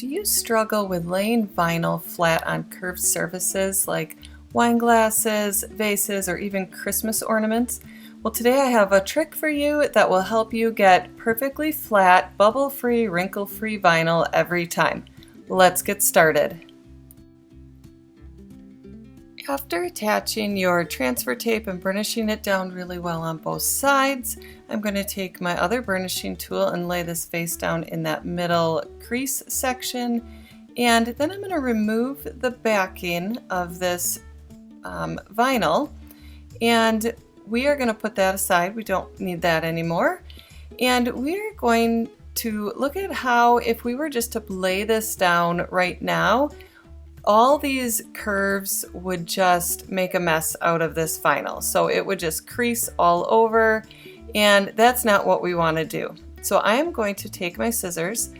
Do you struggle with laying vinyl flat on curved surfaces like wine glasses, vases, or even Christmas ornaments? Well, today I have a trick for you that will help you get perfectly flat, bubble-free, wrinkle-free vinyl every time. Let's get started. After attaching your transfer tape and burnishing it down really well on both sides, I'm going to take my other burnishing tool and lay this face down in that middle crease section. And then I'm going to remove the backing of this vinyl, and we are going to put that aside. We don't need that anymore. And we're going to look at how, if we were just to lay this down right now, all these curves would just make a mess out of this vinyl. So it would just crease all over, and that's not what we want to do. So I am going to take my scissors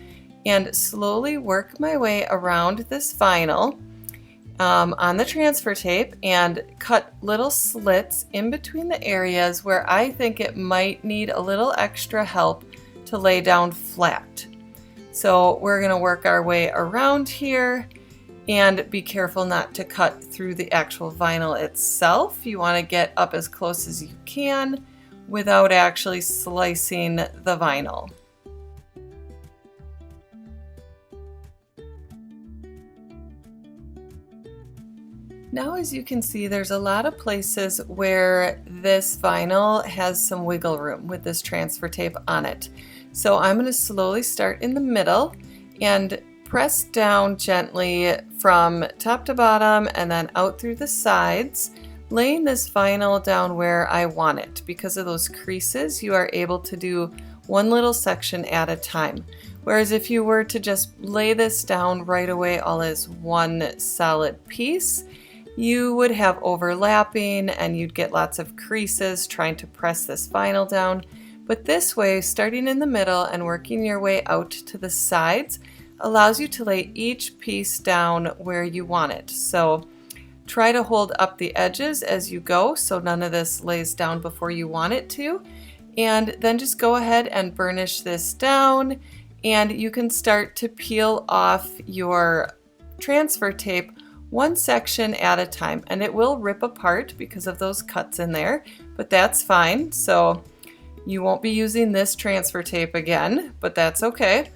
and slowly work my way around this vinyl on the transfer tape and cut little slits in between the areas where I think it might need a little extra help to lay down flat. So we're going to work our way around here. And be careful not to cut through the actual vinyl itself. You want to get up as close as you can without actually slicing the vinyl. Now, as you can see, there's a lot of places where this vinyl has some wiggle room with this transfer tape on it. So I'm going to slowly start in the middle and press down gently from top to bottom and then out through the sides, laying this vinyl down where I want it. Because of those creases, you are able to do one little section at a time. Whereas if you were to just lay this down right away all as one solid piece, you would have overlapping and you'd get lots of creases trying to press this vinyl down. But this way, starting in the middle and working your way out to the sides, allows you to lay each piece down where you want it. So try to hold up the edges as you go so none of this lays down before you want it to. And then just go ahead and burnish this down, and you can start to peel off your transfer tape one section at a time. And it will rip apart because of those cuts in there, but that's fine. So you won't be using this transfer tape again, but that's okay.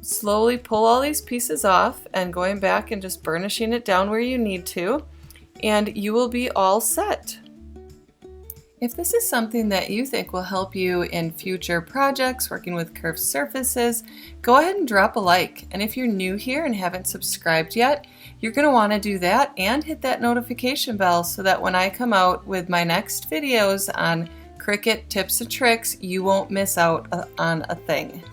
Slowly pull all these pieces off and going back and just burnishing it down where you need to, and you will be all set. If this is something that you think will help you in future projects working with curved surfaces, go ahead and drop a like. And if you're new here and haven't subscribed yet, you're going to want to do that and hit that notification bell so that when I come out with my next videos on Cricut tips and tricks, you won't miss out on a thing.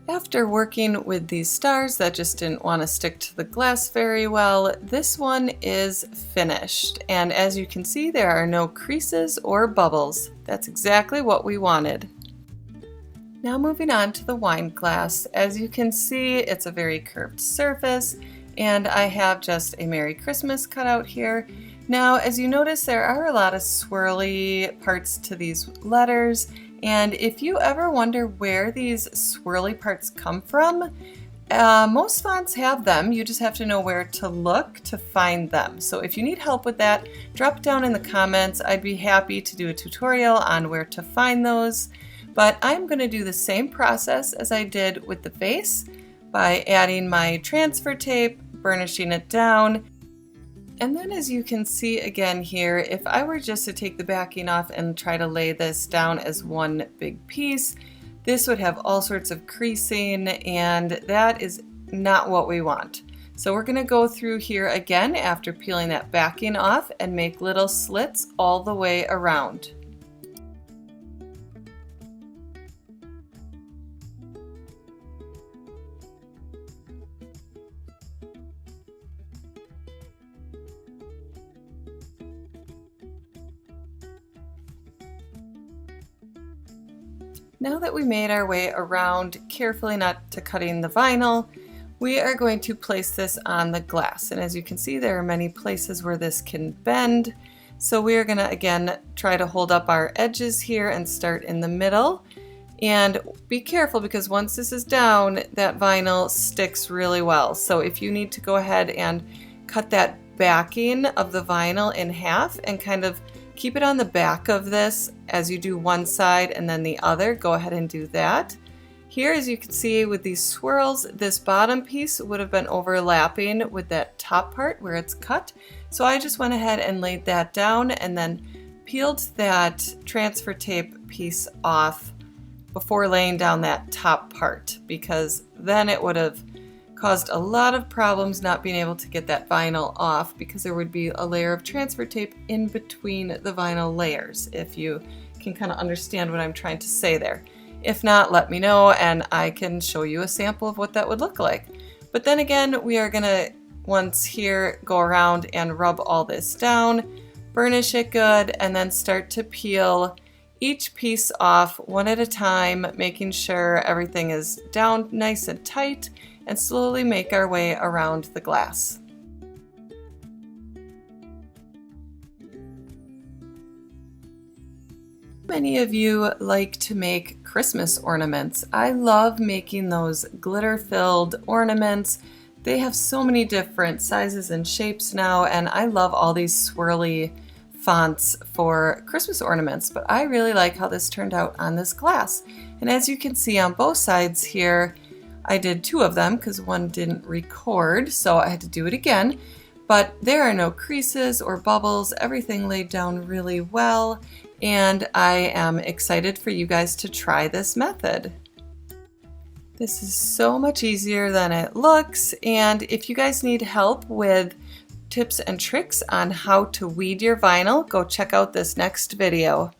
After working with these stars that just didn't want to stick to the glass very well, this one is finished. And as you can see, there are no creases or bubbles. That's exactly what we wanted. Now moving on to the wine glass. As you can see, it's a very curved surface, and I have just a Merry Christmas cut out here. Now, as you notice, there are a lot of swirly parts to these letters. And if you ever wonder where these swirly parts come from, most fonts have them. You just have to know where to look to find them. So if you need help with that, drop it down in the comments. I'd be happy to do a tutorial on where to find those. But I'm going to do the same process as I did with the face by adding my transfer tape, burnishing it down. And then, as you can see again here, if I were just to take the backing off and try to lay this down as one big piece, this would have all sorts of creasing, and that is not what we want. So we're going to go through here again after peeling that backing off and make little slits all the way around. Now that we made our way around, carefully not to cutting the vinyl, we are going to place this on the glass. And as you can see, there are many places where this can bend. So we are going to, again, try to hold up our edges here and start in the middle. And be careful, because once this is down, that vinyl sticks really well. So if you need to go ahead and cut that backing of the vinyl in half and kind of keep it on the back of this as you do one side and then the other, go ahead and do that. Here, as you can see with these swirls, this bottom piece would have been overlapping with that top part where it's cut. So I just went ahead and laid that down and then peeled that transfer tape piece off before laying down that top part, because then it would have caused a lot of problems not being able to get that vinyl off, because there would be a layer of transfer tape in between the vinyl layers, if you can kind of understand what I'm trying to say there. If not, let me know and I can show you a sample of what that would look like. But then again, we are gonna, once here, go around and rub all this down, burnish it good, and then start to peel each piece off one at a time, making sure everything is down nice and tight, and slowly make our way around the glass. Many of you like to make Christmas ornaments. I love making those glitter-filled ornaments. They have so many different sizes and shapes now, and I love all these swirly fonts for Christmas ornaments, but I really like how this turned out on this glass. And as you can see on both sides here, I did two of them because one didn't record, so I had to do it again. But there are no creases or bubbles, everything laid down really well, and I am excited for you guys to try this method. This is so much easier than it looks, and if you guys need help with tips and tricks on how to weed your vinyl, go check out this next video.